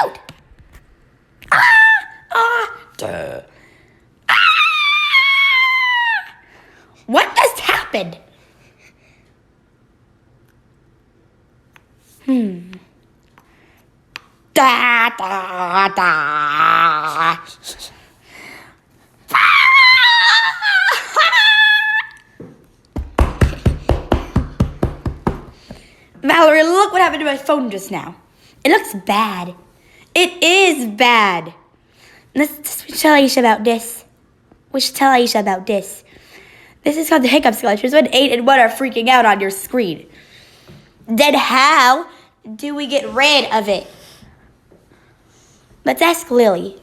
cute. Duh. What just happened? Da, da, da. Valerie, look what happened to my phone just now. It looks bad. It is bad. Let's tell Aisha about this. We should tell Aisha about this. This is called the Hiccups Glitch. Here's when 8 and 1 are freaking out on your screen. Then how do we get rid of it? Let's ask Lilly.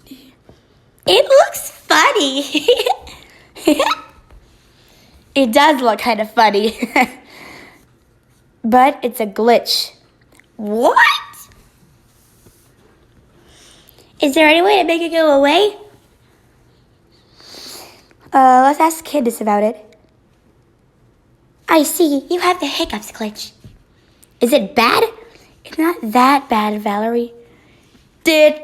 It looks funny. It does look kind of funny. But it's a glitch. What? Is there any way to make it go away? Let's ask Candice about it. I see, you have the Hiccups Glitch. Is it bad? It's not that bad, Valerie. I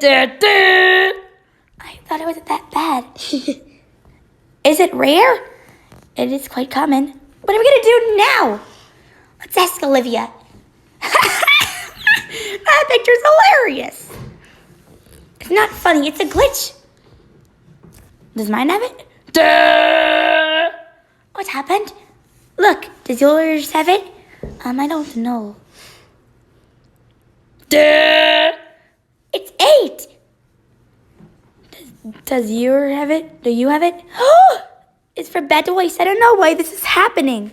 thought it wasn't that bad. Is it rare? It is quite common. What are we going to do now? Let's ask Olivia. That picture's hilarious. It's not funny, it's a glitch. Does mine have it? Duh! What happened? Look, does yours have it? I don't know. Duh! It's 8! Does yours have it? Do you have it? It's for bad boys. I don't know why this is happening.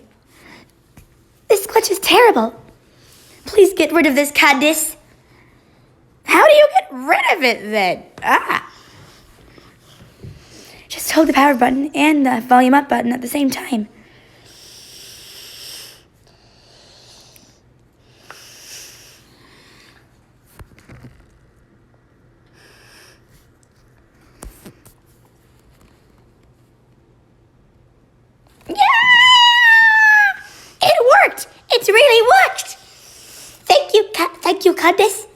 This glitch is terrible. Please get rid of this, Candice. How do you get rid of it then? Just hold the power button and the volume up button at the same time. It really worked! Thank you, Candice.